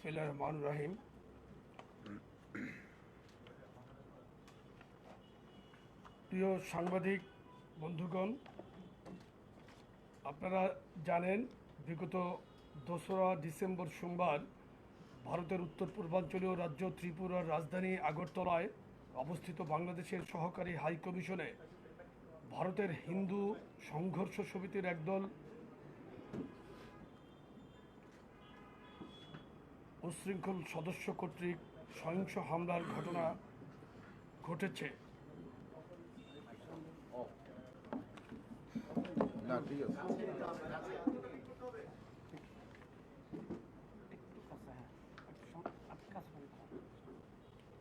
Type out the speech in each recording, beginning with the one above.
বিসমিল্লাহির রহমানির রহিম। প্রিয় সাংবাদিক বন্ধুগণ, আপনারা জানেন বিগত 2রা ডিসেম্বর সোমবার ভারতের উত্তর পূর্বাঞ্চলীয় রাজ্য ত্রিপুরার রাজধানী আগরতলায় অবস্থিত বাংলাদেশের সহকারী হাই কমিশনে ভারতের হিন্দু সংঘর্ষ সমিতির একদল উচ্ছৃঙ্খল সদস্য কর্তৃক সহিংস হামলার ঘটনা ঘটেছে।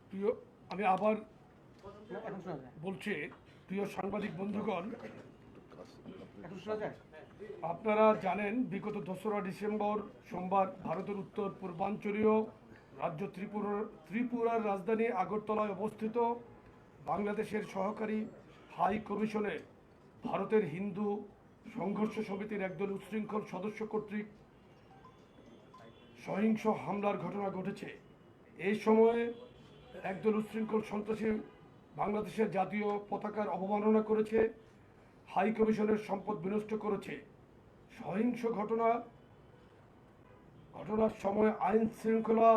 প্রিয় আমি আবার বলছি, প্রিয় সাংবাদিক বন্ধুগণ, আপনারা জানেন বিগত 2রা ডিসেম্বর সোমবার ভারতের উত্তর পূর্বাঞ্চলীয় রাজ্য ত্রিপুরার রাজধানী আগরতলায় অবস্থিত বাংলাদেশের সহকারী হাই কমিশনে ভারতের হিন্দু সংঘর্ষ সমিতির একদল উচ্ছৃঙ্খল সদস্য কর্তৃক সহিংস হামলার ঘটনা ঘটেছে। এই সময়ে একদল উচ্ছৃঙ্খল সন্ত্রাসী বাংলাদেশের জাতীয় পতাকার অবমাননা করেছে, হাই কমিশনের সম্পদ বিনষ্ট করেছে। সহিংস ঘটনার সময় আইন শৃঙ্খলা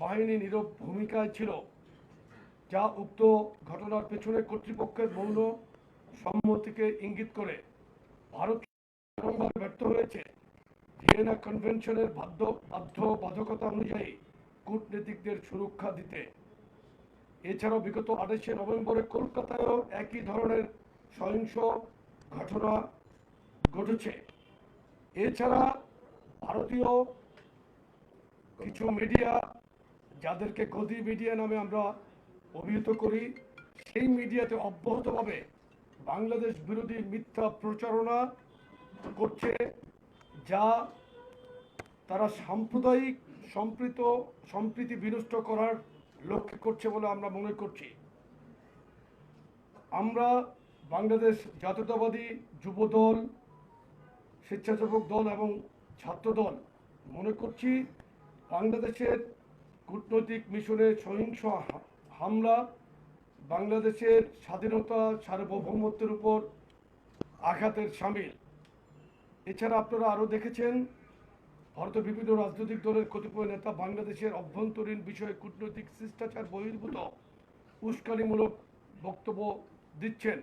বাহিনী নীরব ভূমিকায় ছিল, যা উক্ত ঘটনার পেছনে কর্তৃপক্ষের মৌন সম্মতিকে ইঙ্গিত করে। ভারত ব্যর্থ হয়েছে ভিয়েনা কনভেনশনের বাধ্যবাধকতা অনুযায়ী কূটনীতিকদের সুরক্ষা দিতে। এছাড়াও বিগত 28শে নভেম্বরে কলকাতায়ও একই ধরনের সহিংস ঘটনা ঘটেছে। এছাড়া ভারতীয় কিছু মিডিয়া, যাদেরকে গদি মিডিয়া নামে আমরা অভিহিত করি, সেই মিডিয়াতে অব্যাহতভাবে বাংলাদেশ বিরোধী মিথ্যা প্রচারণা করছে, যা তারা সাম্প্রদায়িক সম্প্রীতি বিনষ্ট করার লক্ষ্য করছে বলে আমরা মনে করছি। আমরা বাংলাদেশ জাতীয়তাবাদী যুবদল, স্বেচ্ছাসেবক দল এবং ছাত্রদল মনে করছি বাংলাদেশের কূটনৈতিক মিশনে সহিংস হামলা বাংলাদেশের স্বাধীনতা সার্বভৌমত্বের উপর আঘাতের শামিল। এছাড়া আপনারা আরও দেখেছেন ভারতের বিভিন্ন রাজনৈতিক দলের কতিপয় নেতা বাংলাদেশের অভ্যন্তরীণ বিষয়ে কূটনৈতিক শিষ্টাচার বহির্ভূত উস্কানিমূলক বক্তব্য দিচ্ছেন।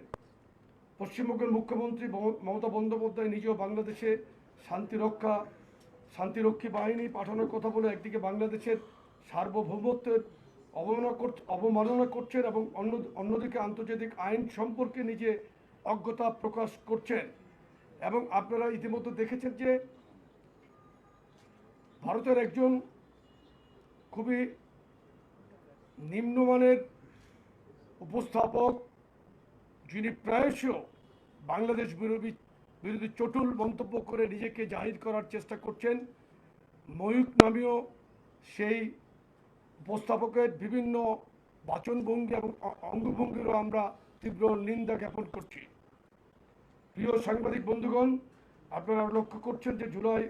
পশ্চিমবঙ্গের মুখ্যমন্ত্রী মমতা বন্দ্যোপাধ্যায় নিজেও বাংলাদেশে শান্তিরক্ষী বাহিনী পাঠানোর কথা বলে একদিকে বাংলাদেশের সার্বভৌমত্বের অবমাননা করছেন এবং অন্যদিকে আন্তর্জাতিক আইন সম্পর্কে নিজে অজ্ঞতা প্রকাশ করছেন। এবং আপনারা ইতিমধ্যে দেখেছেন যে ভারতের একজন খুবই নিম্নমানের উপস্থাপক, যিনি প্রায়শই বাংলাদেশ বিরোধী চটুল মন্তব্য করে নিজেকে জাহির করার চেষ্টা করছেন, ময়ূক নামীয় সেই উপস্থাপকের বিভিন্ন বাচনভঙ্গি এবং অঙ্গভঙ্গিরও আমরা তীব্র নিন্দা জ্ঞাপন করছি। প্রিয় সাংবাদিক বন্ধুগণ, আপনারা লক্ষ্য করছেন যে জুলাই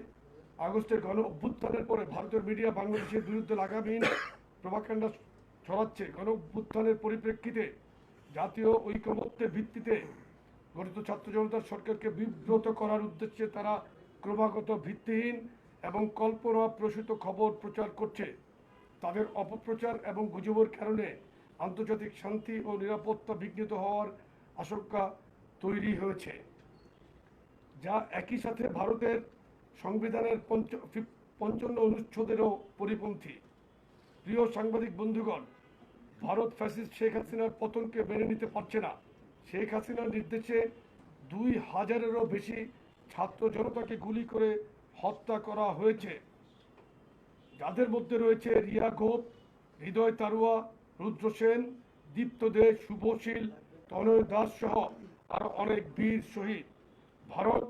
আগস্টের গণ অভ্যুত্থানের পরে ভারতের মিডিয়া বাংলাদেশের বিরুদ্ধে লাগামহীন প্রোপাগান্ডা ছড়াচ্ছে। গণ অভ্যুত্থানের পরিপ্রেক্ষিতে জাতীয় ঐকমত্যের ভিত্তিতে গঠিত ছাত্র জনতার সরকারকে বিব্রত করার উদ্দেশ্যে তারা ক্রমাগত ভিত্তিহীন এবং কল্পনা প্রসূত খবর প্রচার করছে। তাদের অপপ্রচার এবং গুজবের কারণে আন্তর্জাতিক শান্তি ও নিরাপত্তা বিঘ্নিত হওয়ার আশঙ্কা তৈরি হয়েছে, যা একই সাথে ভারতের সংবিধানের 55 অনুচ্ছেদেরও পরিপন্থী। প্রিয় সাংবাদিক বন্ধুগণ, ভারত ফ্যাসিস্ট শেখ হাসিনার পতনকে মেনে নিতে পারছে না। শেখ হাসিনার নির্দেশে 2000-এরও বেশি ছাত্র জনতাকে গুলি করে হত্যা করা হয়েছে, যাদের মধ্যে রয়েছে রিয়া ঘোষ, হৃদয় তারুয়া, রুদ্র সেন, দীপ্ত দে, শুভশীল, তনয় দাস সহ আরো অনেক বীর শহীদ। ভারত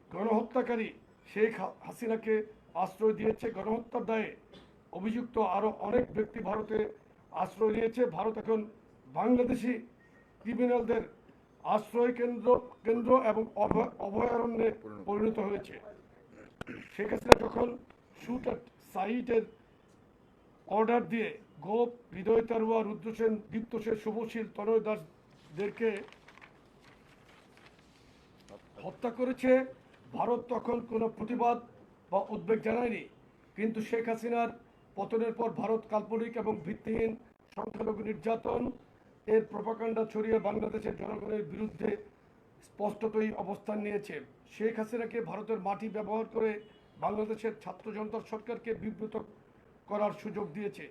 গণহত্যাকারী শেখ হাসিনাকে আশ্রয় দিয়েছে। গণহত্যার দায়ে অভিযুক্ত আরো অনেক ব্যক্তি ভারতে আশ্রয় নিয়েছে। ভারত এখন বাংলাদেশি ক্রিমিনালদের আশ্রয় কেন্দ্র এবং অভয়ারণ্যে পরিণত হয়েছে। শেখ হাসিনা যখন শুট অ্যাট সাইটের অর্ডার দিয়ে গোপ, হৃদয় তারুয়া, রুদ্রসেন, দীপ্ত সেন, শুভশীল, তনয় দাসদেরকে হত্যা করেছে। ভারত তখন কোনো প্রতিবাদ বা উদ্বেগ জানায়নি, কিন্তু শেখ হাসিনার পতনের পর ভারত কাল্পনিক এবং ভিত্তিহীন সংখ্যালঘু নির্যাতন এর প্রপাগান্ডা ছড়িয়ে বাংলাদেশের জনগণের বিরুদ্ধে স্পষ্টতই অবস্থান নিয়েছে। শেখ হাসিনাকে ভারতের মাটি ব্যবহার করে বাংলাদেশের ছাত্র জনতার সরকারকে বিব্রত করার সুযোগ দিয়েছে।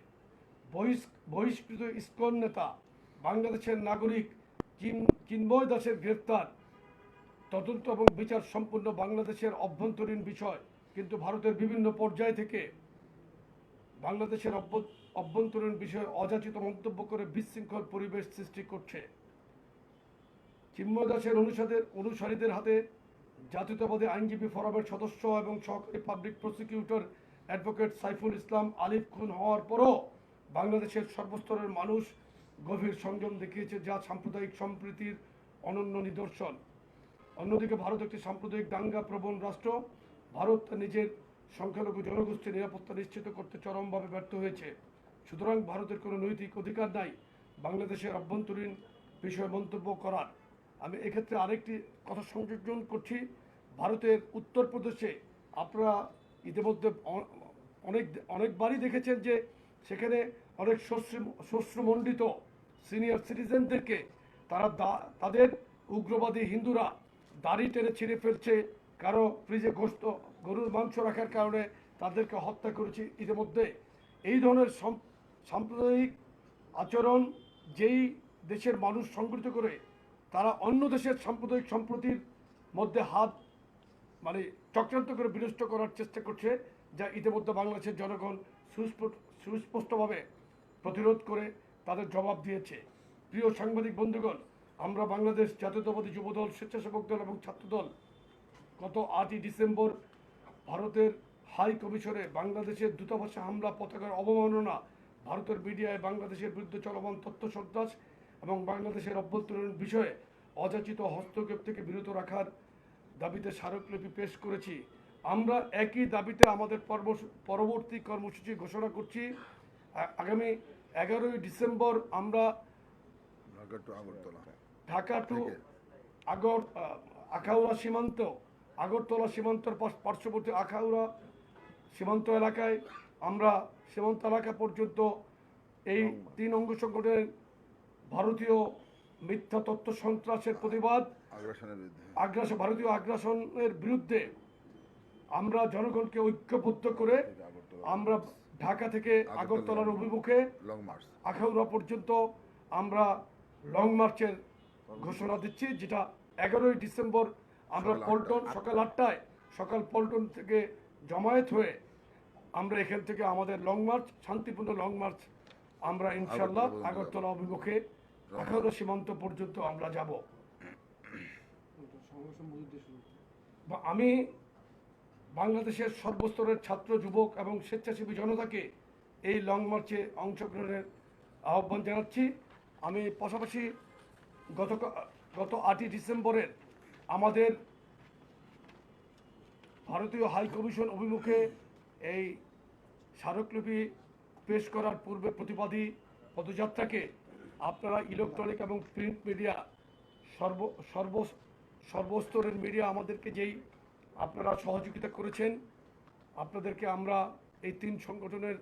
বহিষ্কৃত ইসকন নেতা বাংলাদেশের নাগরিক চিন্ময় দাসের গ্রেফতার, তদন্ত এবং বিচার সম্পূর্ণ বাংলাদেশের অভ্যন্তরীণ বিষয়, কিন্তু ভারতের বিভিন্ন পর্যায় থেকে বাংলাদেশের অভ্যন্তরীণ বিষয়ে অযাচিত মন্তব্য করে বিশৃঙ্খল পরিবেশ সৃষ্টি করছে। চিন্ময় দাসের অনুসারীদের হাতে জাতীয়তাবাদী আইনজীবী ফোরামের সদস্য এবং সহকারী public prosecutor advocate Saiful Islam আলিফ খুন হওয়ার পরও বাংলাদেশের সর্বস্তরের মানুষ গভীর সংযম দেখিয়েছে, যা সাম্প্রদায়িক সম্প্রীতির অনন্য নিদর্শন। অন্যদিকে ভারত একটি সাম্প্রদায়িক দাঙ্গা প্রবণ রাষ্ট্র। ভারত নিজের সংখ্যালঘু জনগোষ্ঠীর নিরাপত্তা নিশ্চিত করতে চরমভাবে ব্যর্থ হয়েছে। সুতরাং ভারতের কোনো নৈতিক অধিকার নাই বাংলাদেশের অভ্যন্তরীণ বিষয়ে মন্তব্য করার। আমি এক্ষেত্রে আরেকটি কথা সংযোজন করছি। ভারতের উত্তরপ্রদেশে আপনারা ইতিমধ্যে অনেকবারই দেখেছেন যে সেখানে অনেক শস্যমণ্ডিত সিনিয়র সিটিজেনদেরকে তাদের উগ্রবাদী হিন্দুরা দাড়ি টেনে ছিঁড়ে ফেলছে, কারো ফ্রিজে গরুর মাংস রাখার কারণে তাদেরকে হত্যা করেছে। ইতিমধ্যে এই ধরনের সাম্প্রদায়িক আচরণ যেই দেশের মানুষ সংগঠিত করে, তারা অন্য দেশের সাম্প্রদায়িক সম্প্রীতির মধ্যে হাত চক্রান্ত করে বিনষ্ট করার চেষ্টা করছে, যা ইতিমধ্যে বাংলাদেশের জনগণ সুস্পষ্টভাবে প্রতিরোধ করে তাদের জবাব দিয়েছে। প্রিয় সাংবাদিক বন্ধুগণ, আমরা বাংলাদেশ জাতীয়তাবাদী যুবদল, স্বেচ্ছাসেবক দল এবং ছাত্রদল গত 8ই ডিসেম্বর ভারতের হাই কমিশনে বাংলাদেশের দূতাবাসে হামলা, পতাকার অবমাননা, ভারতের মিডিয়ায় বাংলাদেশের বিরুদ্ধে চলমান তথ্য সন্ত্রাস এবং বাংলাদেশের অভ্যন্তরীণ বিষয়ে অযাচিত হস্তক্ষেপ থেকে বিরত রাখার দাবিতে স্মারকলিপি পেশ করেছি। আমরা একই দাবিতে আমাদের পরবর্তী কর্মসূচি ঘোষণা করছি। আগামী 11ই ডিসেম্বর আমরা ঢাকা টু আখাউড়া সীমান্ত, আগরতলা সীমান্তের পার্শ্ববর্তী আখাউড়া সীমান্ত এলাকায় আমরা সীমান্ত এলাকা পর্যন্ত এই 3 অঙ্গ সংগঠনের ভারতীয় মিথ্যা তথ্য সন্ত্রাসের প্রতিবাদ, ভারতীয় আগ্রাসনের বিরুদ্ধে আমরা জনগণকে ঐক্যবদ্ধ করে আমরা ঢাকা থেকে আগরতলার অভিমুখে আখাউড়া পর্যন্ত আমরা লং মার্চের ঘোষণা দিচ্ছি, যেটা 11ই ডিসেম্বর আমরা পল্টন সকাল পল্টন থেকে জমায়েত হয়ে আমরা এখান থেকে আমাদের লং মার্চ, শান্তিপূর্ণ লং মার্চ আমরা ইনশাল্লাহ আগরতলা অভিমুখে আখাউড়া সীমান্ত পর্যন্ত আমরা যাব। আমি বাংলাদেশের সর্বস্তরের ছাত্র, যুবক এবং স্বেচ্ছাসেবী জনতাকে এই লং মার্চে অংশগ্রহণের আহ্বান জানাচ্ছি। আমি পাশাপাশি গত 8ই ডিসেম্বরের আমাদের ভারতীয় হাই কমিশন অভিমুখে এই স্মারকলিপি পেশ করার পূর্বে প্রতিবাদী পদযাত্রাকে আপনারা ইলেকট্রনিক এবং প্রিন্ট মিডিয়া সর্বস্তরের মিডিয়া আমাদেরকে যেই আপনারা সহযোগিতা করেছেন, আপনাদেরকে আমরা এই 3 সংগঠনের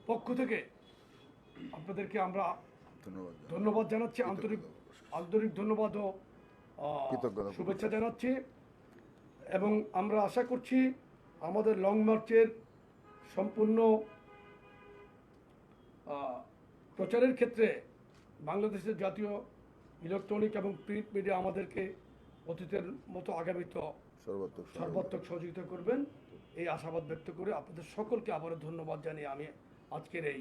পক্ষ থেকে আপনাদেরকে আমরা ধন্যবাদ জানাচ্ছি, আন্তরিক ধন্যবাদ ও শুভেচ্ছা জানাচ্ছি। এবং আমরা আশা করছি আমাদের লং মার্চের সম্পূর্ণ প্রচারের ক্ষেত্রে বাংলাদেশের জাতীয় ইলেকট্রনিক এবং প্রিন্ট মিডিয়া আমাদেরকে অতীতের মতো আগামীতে সর্বাত্মক সহযোগিতা করবেন, এই আশাবাদ ব্যক্ত করে আপনাদের সকলকে আবারও ধন্যবাদ জানিয়ে আমি আজকের এই